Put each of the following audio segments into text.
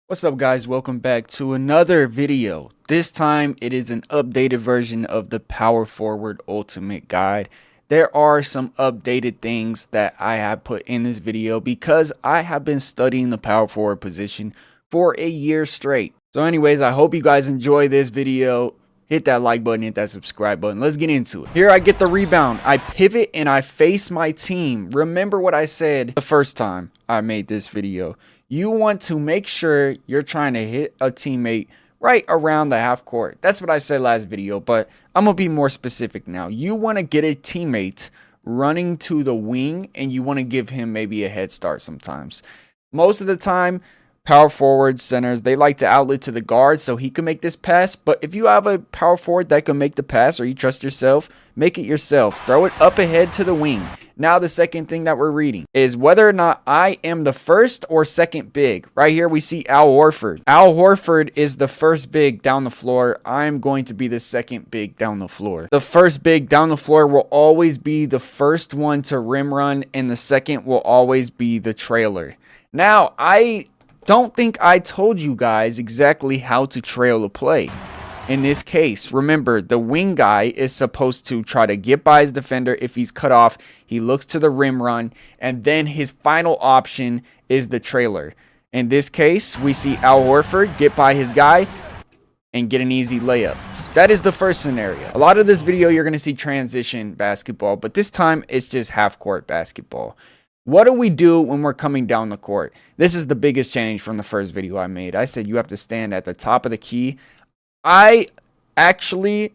What's up, guys? Welcome back to another video. This time it is an updated version of the Power Forward Ultimate Guide. There are some updated things that I have put in this video because I have been studying the power forward position for a year straight. So anyways, I hope you guys enjoy this video. Hit that like button, hit that subscribe button. Let's get into it. Here I get the rebound. I pivot and I face my team. Remember what I said the first time I made this video. You want to make sure you're trying to hit a teammate right around the half court. That's what I said last video, but I'm going to be more specific now. You want to get a teammate running to the wing and you want to give him maybe a head start sometimes. Most of the time, power forwards, centers, they like to outlet to the guard so he can make this pass. But if you have a power forward that can make the pass or you trust yourself, make it yourself. Throw it up ahead to the wing. Now the second thing that we're reading is whether or not I am the first or second big. Right here we see Al Horford. Al Horford is the first big down the floor. I'm going to be the second big down the floor. The first big down the floor will always be the first one to rim run, and the second will always be the trailer. Now, I don't think I told you guys exactly how to trail a play. In this case, remember, the wing guy is supposed to try to get by his defender. If he's cut off, he looks to the rim run, and then his final option is the trailer. In this case, we see Al Horford get by his guy and get an easy layup. That is the first scenario. A lot of this video, you're going to see transition basketball, but this time it's just half-court basketball. What do we do when we're coming down the court? This is the biggest change from the first video I made. I said you have to stand at the top of the key. I actually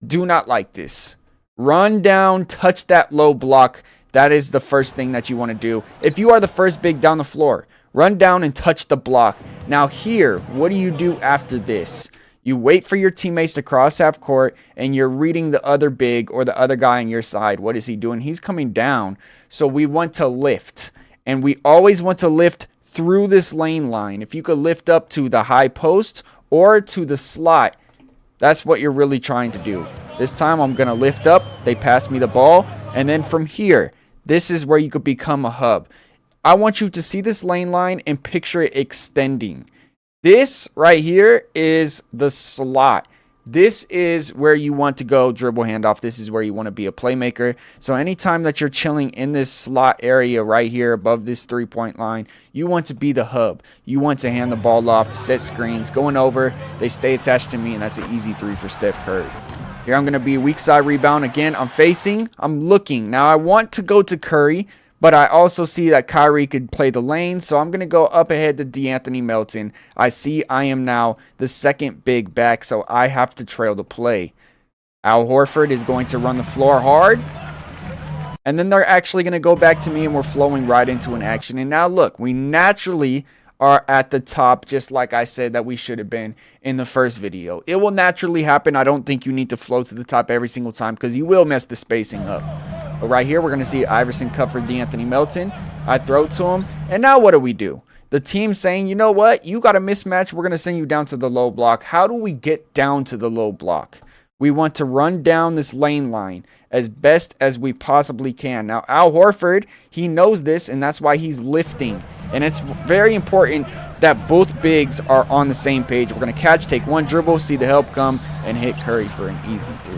do not like this. Run down, touch that low block. That is the first thing that you want to do. If you are the first big down the floor, run down and touch the block. Now here, what do you do after this? You wait for your teammates to cross half court and you're reading the other big or the other guy on your side. What is he doing? He's coming down. So we want to lift, and we always want to lift through this lane line. If you could lift up to the high post or to the slot, that's what you're really trying to do. This time I'm going to lift up. They pass me the ball. And then from here, this is where you could become a hub. I want you to see this lane line and picture it extending. This right here is the slot. This is where you want to go dribble handoff. This is where you want to be a playmaker. So anytime that you're chilling in this slot area right here above this three-point line, you want to be the hub. You want to hand the ball off, set screens, going over. They stay attached to me, and that's an easy three for Steph Curry. Here I'm going to be a weak side rebound. Again, I'm looking. Now I want to go to Curry, but I also see that Kyrie could play the lane, so I'm going to go up ahead to D'Anthony Melton. I see I am now the second big back, so I have to trail the play. Al Horford is going to run the floor hard, and then they're actually going to go back to me, and we're flowing right into an action. And now look, we naturally are at the top, just like I said that we should have been in the first video. It will naturally happen. I don't think you need to float to the top every single time because you will mess the spacing up. But right here, we're going to see Iverson cut for D'Anthony Melton. I throw to him. And now what do? The team's saying, you know what? You got a mismatch. We're going to send you down to the low block. How do we get down to the low block? We want to run down this lane line as best as we possibly can. Now, Al Horford, he knows this, and that's why he's lifting. And it's very important that both bigs are on the same page. We're going to catch, take one dribble, see the help come, and hit Curry for an easy three.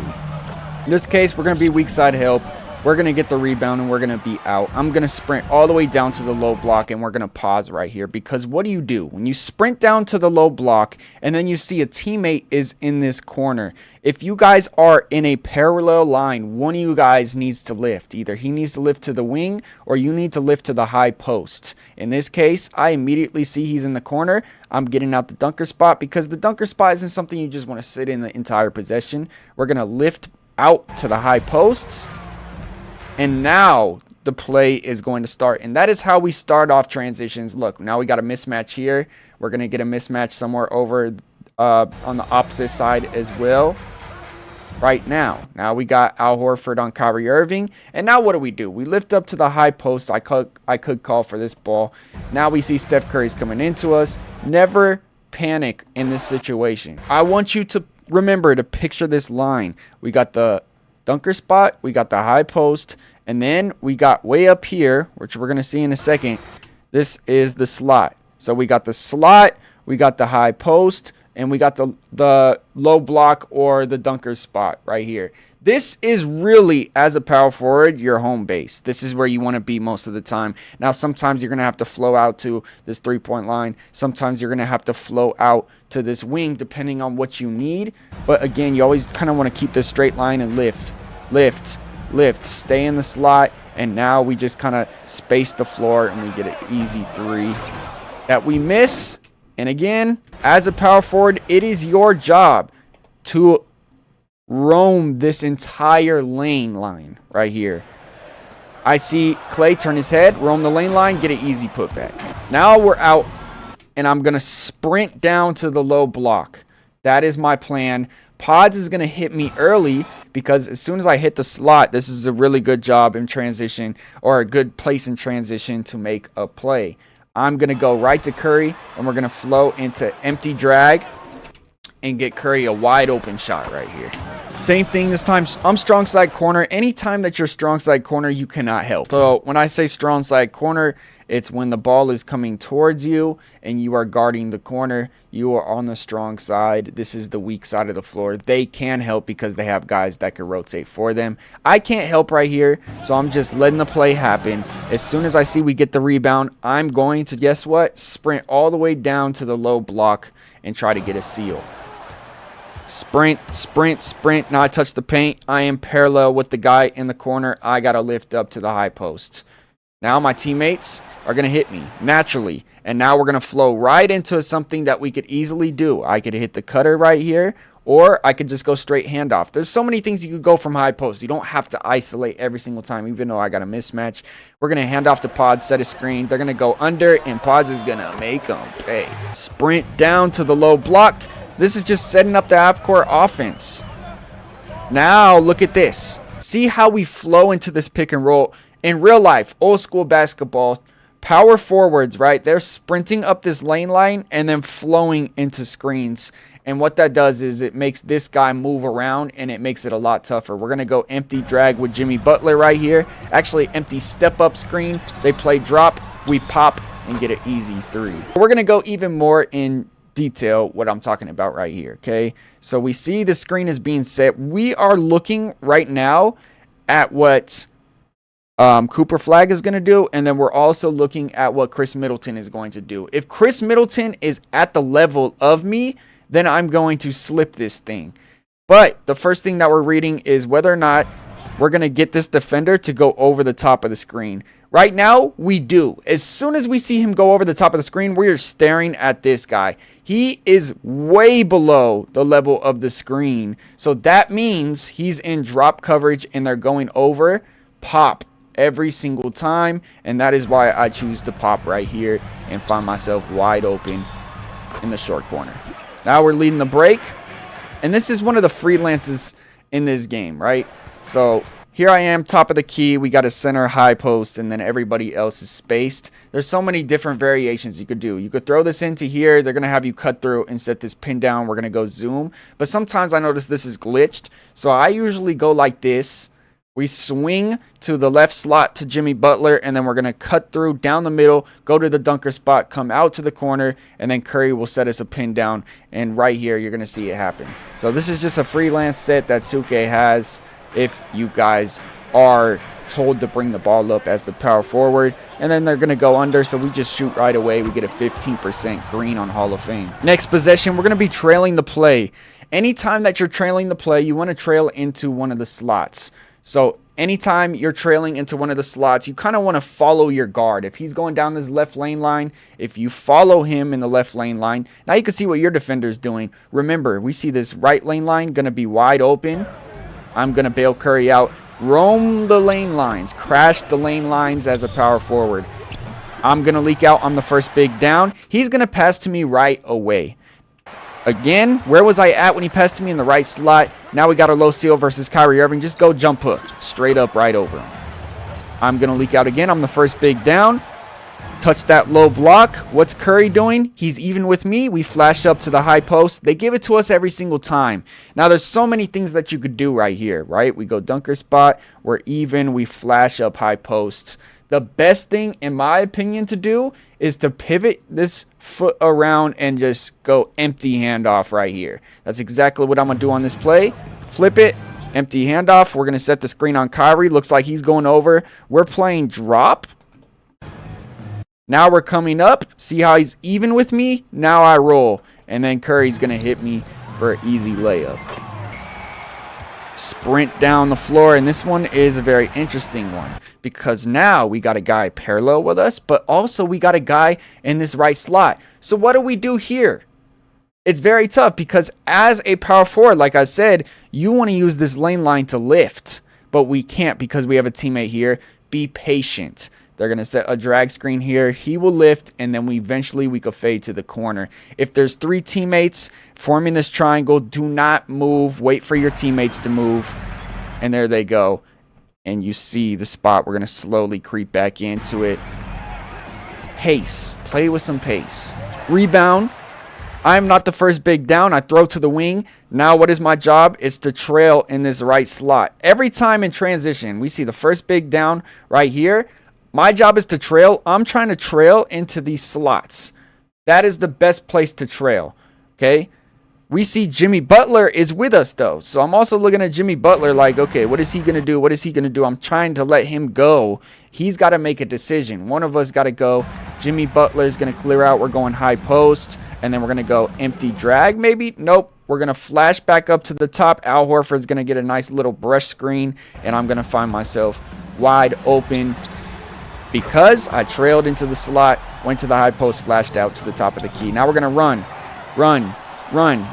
In this case, we're going to be weak side help. We're going to get the rebound, and we're going to be out. I'm going to sprint all the way down to the low block, and we're going to pause right here. Because what do? When you sprint down to the low block, and then you see a teammate is in this corner, if you guys are in a parallel line, one of you guys needs to lift. Either he needs to lift to the wing, or you need to lift to the high post. In this case, I immediately see he's in the corner. I'm getting out the dunker spot, because the dunker spot isn't something you just want to sit in the entire possession. We're going to lift out to the high posts. And now the play is going to start. And that is how we start off transitions. Look, now we got a mismatch here. We're going to get a mismatch somewhere over on the opposite side as well. Right now. Now we got Al Horford on Kyrie Irving. And now what do? We lift up to the high post. I could call for this ball. Now we see Steph Curry's coming into us. Never panic in this situation. I want you to remember to picture this line. We got the dunker spot, we got the high post, and then we got way up here, which we're going to see in a second. This is the slot. So we got the slot, we got the high post, and we got the low block or the dunker spot right here. This is really, as a power forward, your home base. This is where you want to be most of the time. Now, sometimes you're going to have to flow out to this three-point line. Sometimes you're going to have to flow out to this wing, depending on what you need. But again, you always kind of want to keep this straight line and lift, lift, lift. Stay in the slot. And now we just kind of space the floor, and we get an easy three that we miss. And again, as a power forward, it is your job to roam this entire lane line right here. I see Clay turn his head, roam the lane line, get an easy putback. Now we're out, and I'm going to sprint down to the low block. That is my plan. Pods is going to hit me early because as soon as I hit the slot, this is a really good job in transition, or a good place in transition to make a play. I'm going to go right to Curry, and we're going to flow into empty drag and get Curry a wide open shot right here. Same thing this time. I'm strong side corner. Anytime that you're strong side corner, you cannot help. So when I say strong side corner, it's when the ball is coming towards you and you are guarding the corner. You are on the strong side. This is the weak side of the floor. They can help because they have guys that can rotate for them. I can't help right here, so I'm just letting the play happen. As soon as I see we get the rebound, I'm going to, guess what? Sprint all the way down to the low block and try to get a seal. Sprint, sprint, sprint. Now I touch the paint. I am parallel with the guy in the corner. I got to lift up to the high post. Now my teammates are going to hit me naturally. And now we're going to flow right into something that we could easily do. I could hit the cutter right here, or I could just go straight handoff. There's so many things you could go from high post. You don't have to isolate every single time, even though I got a mismatch. We're going to hand off to Pods, set a screen. They're going to go under, and Pods is going to make them pay. Sprint down to the low block. This is just setting up the half-court offense. Now, look at this. See how we flow into this pick and roll. In real life, old school basketball, power forwards, right? They're sprinting up this lane line and then flowing into screens. And what that does is it makes this guy move around, and it makes it a lot tougher. We're going to go empty drag with Jimmy Butler right here. Actually, empty step-up screen. They play drop. We pop and get an easy three. We're going to go even more in detail what I'm talking about right here. Okay, so we see the screen is being set. We are looking right now at what Cooper Flag is going to do, and then we're also looking at what Chris Middleton is going to do. If Chris Middleton is at the level of me, then I'm going to slip this thing. But the first thing that we're reading is whether or not we're going to get this defender to go over the top of the screen. Right now, we do. As soon as we see him go over the top of the screen, we are staring at this guy. He is way below the level of the screen. So that means he's in drop coverage and they're going over. Pop every single time. And that is why I choose to pop right here and find myself wide open in the short corner. Now we're leading the break. And this is one of the freelances in this game, right? So here I am, top of the key. We got a center high post, and then everybody else is spaced. There's so many different variations you could do. You could throw this into here. They're going to have you cut through and set this pin down. We're going to go zoom. But sometimes I notice this is glitched. So I usually go like this. We swing to the left slot to Jimmy Butler, and then we're going to cut through down the middle, go to the dunker spot, come out to the corner, and then Curry will set us a pin down. And right here, you're going to see it happen. So this is just a freelance set that ZTAY has. If you guys are told to bring the ball up as the power forward, and then they're going to go under, so we just shoot right away. We get a 15% green on Hall of Fame. Next possession, we're going to be trailing the play. Anytime that you're trailing the play, you want to trail into one of the slots. So anytime you're trailing into one of the slots, you kind of want to follow your guard. If he's going down this left lane line, if you follow him in the left lane line, now you can see what your defender is doing. Remember, we see this right lane line going to be wide open. I'm going to bail Curry out, roam the lane lines, crash the lane lines as a power forward. I'm going to leak out on the first big down. He's going to pass to me right away. Again, where was I at when he passed to me in the right slot? Now we got a low seal versus Kyrie Irving. Just go jump hook, straight up right over him. I'm going to leak out again on the first big down. Touch that low block. What's Curry doing? He's even with me. We flash up to the high post. They give it to us every single time. Now, there's so many things that you could do right here, right? We go dunker spot. We're even. We flash up high posts. The best thing, in my opinion, to do is to pivot this foot around and just go empty handoff right here. That's exactly what I'm going to do on this play. Flip it, empty handoff. We're going to set the screen on Kyrie. Looks like he's going over. We're playing drop. Now we're coming up. See how he's even with me? Now I roll. And then Curry's going to hit me for an easy layup. Sprint down the floor, and this one is a very interesting one because now we got a guy parallel with us, but also we got a guy in this right slot. So what do we do here? It's very tough because as a power forward, like I said, you want to use this lane line to lift, but we can't because we have a teammate here. Be patient. They're going to set a drag screen here. He will lift, and then we could fade to the corner. If there's 3 teammates forming this triangle, do not move. Wait for your teammates to move. And there they go. And you see the spot. We're going to slowly creep back into it. Pace. Play with some pace. Rebound. I'm not the first big down. I throw to the wing. Now what is my job? Is to trail in this right slot. Every time in transition, we see the first big down right here. My job is to trail. I'm trying to trail into these slots. That is the best place to trail. Okay. We see Jimmy Butler is with us though. So I'm also looking at Jimmy Butler like, okay, what is he going to do? What is he going to do? I'm trying to let him go. He's got to make a decision. One of us got to go. Jimmy Butler is going to clear out. We're going high post. And then we're going to go empty drag maybe. Nope. We're going to flash back up to the top. Al Horford's going to get a nice little brush screen. And I'm going to find myself wide open. Because I trailed into the slot, went to the high post, flashed out to the top of the key. Now we're going to run.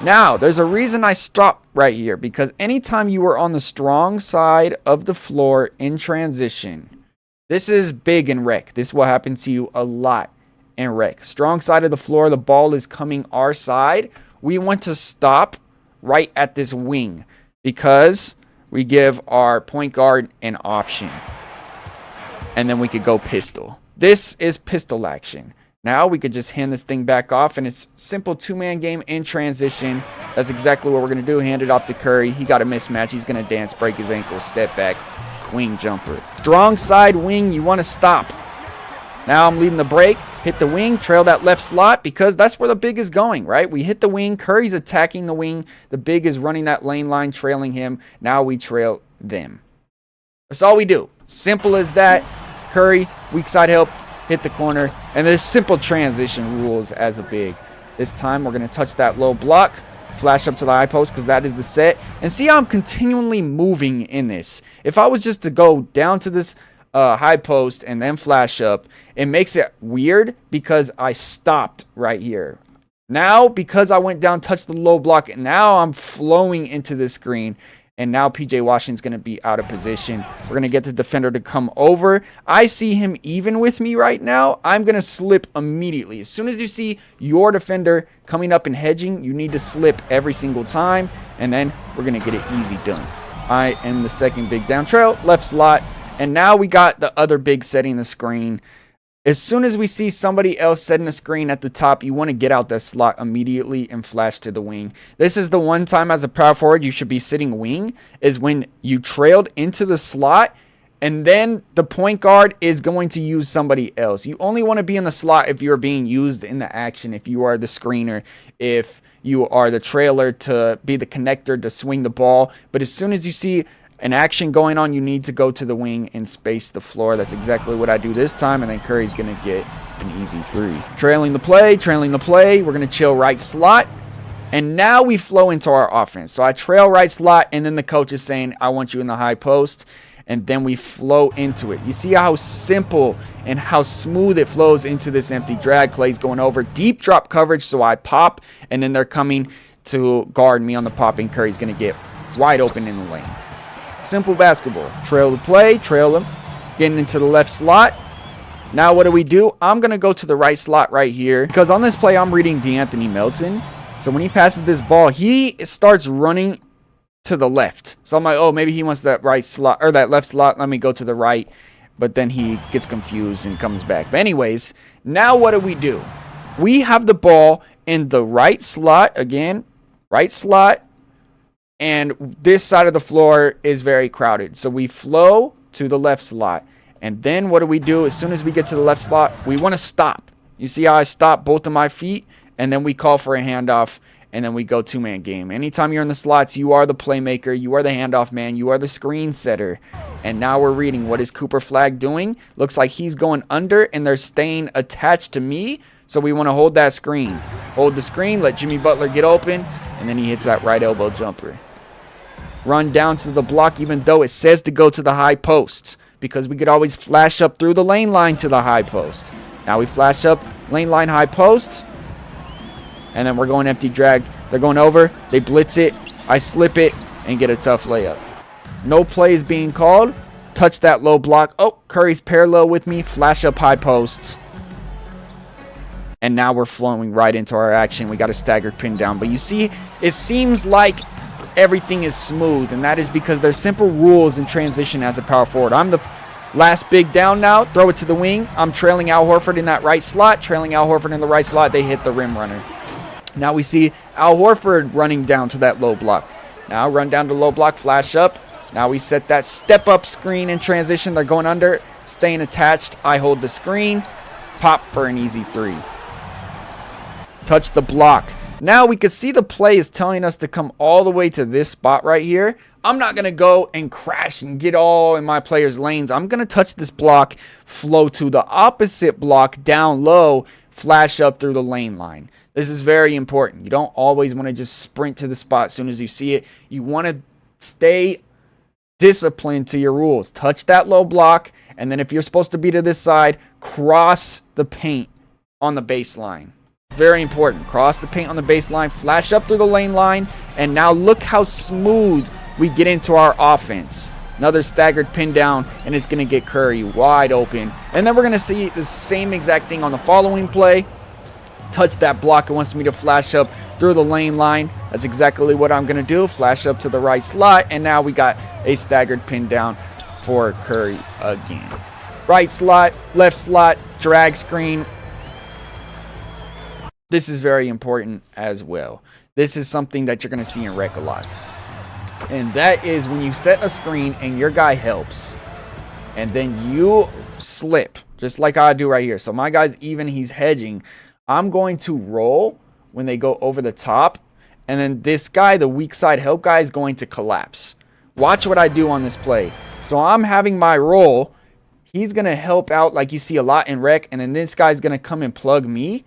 Now, there's a reason I stopped right here. Because anytime you are on the strong side of the floor in transition, this is big in rec. This will happen to you a lot in rec. Strong side of the floor, the ball is coming our side. We want to stop right at this wing. Because we give our point guard an option. And then we could go pistol. This is pistol action. Now we could just hand this thing back off, and it's simple 2-man game in transition. That's exactly what we're going to do. Hand it off to Curry. He got a mismatch. He's going to dance, break his ankle, step back, wing jumper. Strong side wing, you want to stop. Now I'm leading the break. Hit the wing, trail that left slot because that's where the big is going, right? We hit the wing. Curry's attacking the wing. The big is running that lane line, trailing him. Now we trail them. That's all we do. Simple as that. Curry, weak side help, hit the corner. And there's simple transition rules as a big. This time we're going to touch that low block, flash up to the high post because that is the set. And see how I'm continually moving in this. If I was just to go down to this high post and then flash up, it makes it weird because I stopped right here. Now, because I went down, touched the low block, and now I'm flowing into the screen. And now PJ Washington's going to be out of position. We're going to get the defender to come over. I see him even with me right now. I'm going to slip immediately. As soon as you see your defender coming up and hedging, you need to slip every single time. And then we're going to get an easy dunk. I am the second big down trail, left slot. And now we got the other big setting the screen. As soon as we see somebody else setting a screen at the top, you want to get out that slot immediately and flash to the wing. This is the one time as a power forward you should be sitting wing, is when you trailed into the slot and then the point guard is going to use somebody else. You only want to be in the slot if you're being used in the action, if you are the screener, if you are the trailer to be the connector to swing the ball. But as soon as you see an action going on, you need to go to the wing and space the floor. That's exactly what I do this time, and then Curry's going to get an easy 3. Trailing the play. We're going to chill right slot, and now we flow into our offense. So I trail right slot, and then the coach is saying, I want you in the high post, and then we flow into it. You see how simple and how smooth it flows into this empty drag. Clay's going over. Deep drop coverage, so I pop, and then they're coming to guard me on the pop, and Curry's going to get wide open in the lane. Simple basketball. Trail the play, trail him, getting into the left slot. Now what do? I'm going to go to the right slot right here because on this play I'm reading DeAnthony Melton. So when he passes this ball, he starts running to the left. So I'm like, oh, maybe he wants that right slot or that left slot. Let me go to the right. But then he gets confused and comes back. But anyways, now what do? We have the ball in the right slot again, right slot. And this side of the floor is very crowded. So we flow to the left slot. And then what do? As soon as we get to the left slot, we want to stop. You see how I stop both of my feet, and then we call for a handoff, and then we go two-man game. Anytime you're in the slots, you are the playmaker, you are the handoff man, you are the screen setter. And now we're reading. What is Cooper Flag doing? Looks like he's going under, and they're staying attached to me. So we want to hold that screen. Hold the screen, let Jimmy Butler get open, and then he hits that right elbow jumper. Run down to the block, even though it says to go to the high posts, because we could always flash up through the lane line to the high post. Now we flash up, lane line, high posts, and then we're going empty drag. They're going over, they blitz it, I slip it, and get a tough layup. No play is being called. Touch that low block. Oh, Curry's parallel with me, flash up high posts. And now we're flowing right into our action. We got a staggered pin down. But you see, it seems like everything is smooth, and that is because there's simple rules in transition as a power forward. I'm the last big down now. Throw it to the wing. I'm trailing Al Horford in that right slot. Trailing Al Horford in the right slot. They hit the rim runner. Now we see Al Horford running down to that low block. Now run down to low block, flash up. Now we set that step up screen in transition. They're going under, staying attached. I hold the screen. Pop for an easy three. Touch the block. Now we can see the play is telling us to come all the way to this spot right here. I'm not going to go and crash and get all in my players' lanes. I'm going to touch this block, flow to the opposite block down low, flash up through the lane line. This is very important. You don't always want to just sprint to the spot as soon as you see it. You want to stay disciplined to your rules. Touch that low block, and then if you're supposed to be to this side, cross the paint on the baseline. Very important. Cross the paint on the baseline, flash up through the lane line, and now look how smooth we get into our offense. Another staggered pin down, and it's going to get Curry wide open. And then we're going to see the same exact thing on the following play. Touch that block. It wants me to flash up through the lane line. That's exactly what I'm going to do. Flash up to the right slot, and now we got a staggered pin down for Curry again. Right slot, left slot, drag screen. This is very important as well. This is something that you're going to see in rec a lot. And that is when you set a screen and your guy helps, and then you slip, just like I do right here. So my guy's even, he's hedging. I'm going to roll when they go over the top, and then this guy, the weak side help guy, is going to collapse. Watch what I do on this play. So I'm having my roll. He's going to help out like you see a lot in rec, and then this guy's going to come and plug me.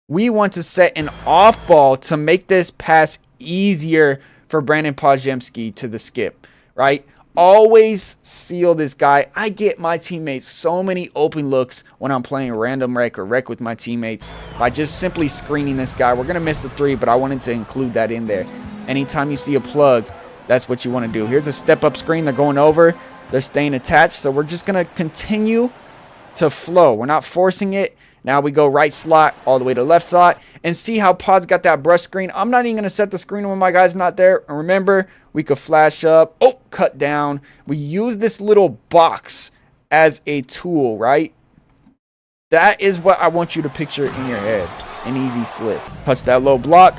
We want to set an off ball to make this pass easier for Brandon Podziemski to the skip, right? Always seal this guy. I get my teammates so many open looks when I'm playing random rec or rec with my teammates by just simply screening this guy. We're going to miss the three, but I wanted to include that in there. Anytime you see a plug, that's what you want to do. Here's a step-up screen. They're going over. They're staying attached, so we're just going to continue to flow. We're not forcing it. Now we go right slot all the way to left slot, and see how Pod's got that brush screen. I'm not even going to set the screen when my guy's not there. And remember, we could flash up. Oh, cut down. We use this little box as a tool, right? That is what I want you to picture in your head. An easy slip. Touch that low block.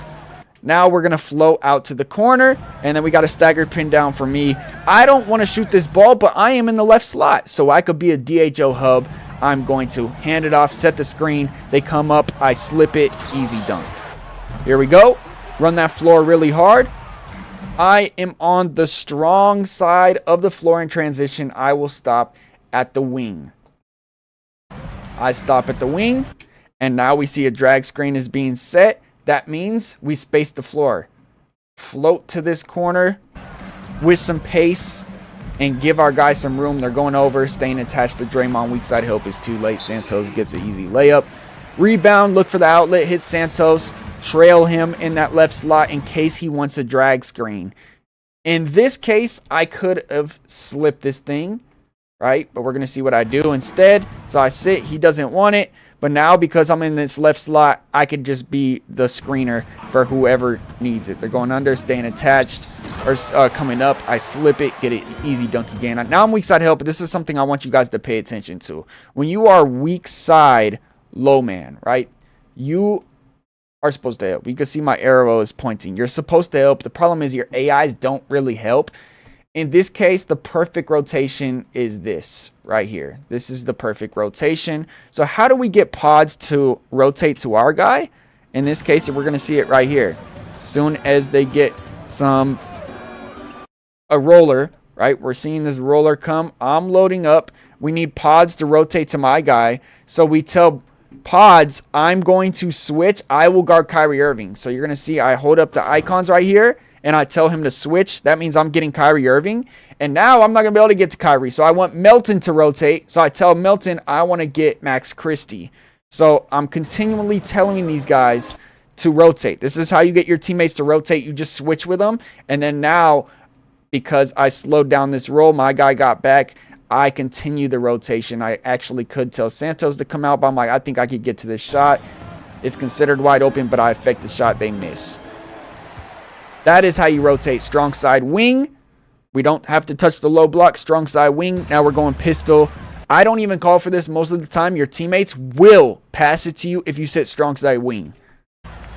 Now we're going to flow out to the corner, and then we got a staggered pin down for me. I don't want to shoot this ball, but I am in the left slot, so I could be a DHO hub. I'm going to hand it off, set the screen. They come up, I slip it, easy dunk. Here we go. Run that floor really hard. I am on the strong side of the floor in transition. I will stop at the wing. I stop at the wing, and now we see a drag screen is being set. That means we space the floor. Float to this corner with some pace and give our guys some room. They're going over, staying attached to Draymond. Weak side help is too late. Santos gets an easy layup. Rebound, look for the outlet, hit Santos. Trail him in that left slot in case he wants a drag screen. In this case, I could have slipped this thing, right? But we're going to see what I do instead. So I sit, he doesn't want it. But now, because I'm in this left slot, I could just be the screener for whoever needs it. They're going under, staying attached, or coming up. I slip it, get an easy dunk again. Now I'm weak side help, but this is something I want you guys to pay attention to. When you are weak side low man, right, you are supposed to help. You can see my arrow is pointing. You're supposed to help. The problem is your AIs don't really help. In this case, the perfect rotation is this right here. This is the perfect rotation. So how do we get pods to rotate to our guy? In this case, we're going to see it right here. As soon as they get a roller, right? We're seeing this roller come. I'm loading up. We need pods to rotate to my guy. So we tell pods, I'm going to switch. I will guard Kyrie Irving. So you're going to see I hold up the icons right here, and I tell him to switch. That means I'm getting Kyrie Irving. And now I'm not going to be able to get to Kyrie. So I want Melton to rotate. So I tell Melton I want to get Max Christie. So I'm continually telling these guys to rotate. This is how you get your teammates to rotate. You just switch with them. And then now, because I slowed down this roll, my guy got back. I continue the rotation. I actually could tell Santos to come out, but I'm like, I think I could get to this shot. It's considered wide open, but I affect the shot. They miss. That is how you rotate. Strong side wing. We don't have to touch the low block. Strong side wing. Now we're going pistol. I don't even call for this most of the time. Your teammates will pass it to you if you sit strong side wing.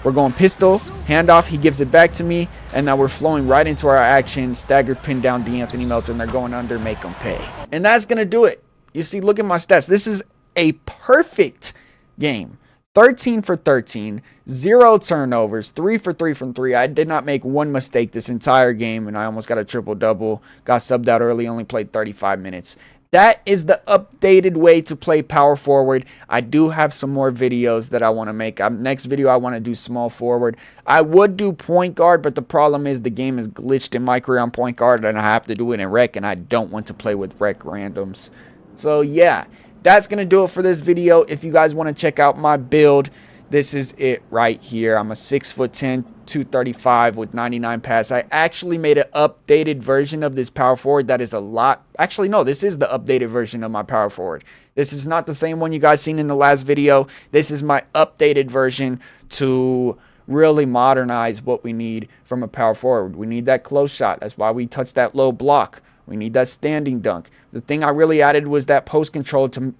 We're going pistol, handoff, he gives it back to me, and now we're flowing right into our action. Staggered pin down D'Anthony Melton. They're going under, make them pay. And that's going to do it. You see, look at my stats. This is a perfect game. 13 for 13, 0 turnovers, 3 for 3 from 3. I did not make one mistake this entire game, and I almost got a triple-double. Got subbed out early, only played 35 minutes. That is the updated way to play power forward. I do have some more videos that I want to make. Next video, I want to do small forward. I would do point guard, but the problem is the game is glitched in my career on point guard, and I have to do it in rec, and I don't want to play with rec randoms. So, yeah, that's going to do it for this video. If you guys want to check out my build, this is it right here. I'm a 6'10", 235 with 99 pass. I actually made an updated version of this power forward that is a lot. Actually, no, this is the updated version of my power forward. This is not the same one you guys seen in the last video. This is my updated version to really modernize what we need from a power forward. We need that close shot. That's why we touch that low block. We need that standing dunk. The thing I really added was that post control to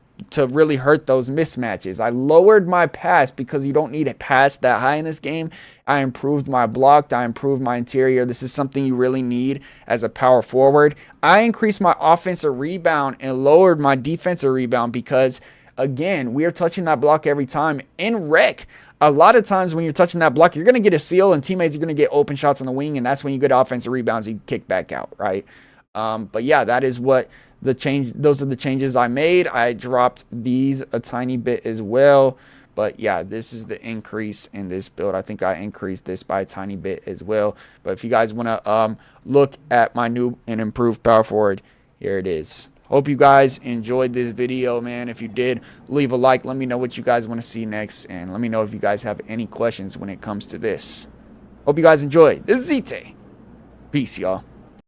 really hurt those mismatches. I lowered my pass because you don't need a pass that high in this game. I improved my block. I improved my interior. This is something you really need as a power forward. I increased my offensive rebound and lowered my defensive rebound because, again, we are touching that block every time. In rec, a lot of times when you're touching that block, you're going to get a steal and teammates are going to get open shots on the wing, and that's when you get offensive rebounds, you kick back out, right? But yeah, that is what those are the changes I made. I dropped these a tiny bit as well, but yeah, this is the increase in this build. I think I increased this by a tiny bit as well. But if you guys want to look at my new and improved power forward, here it is. Hope you guys enjoyed this video, man. If you did, leave a like. Let me know what you guys want to see next, and let me know if you guys have any questions when it comes to this. Hope you guys enjoyed. This is ZTAY. Peace, y'all.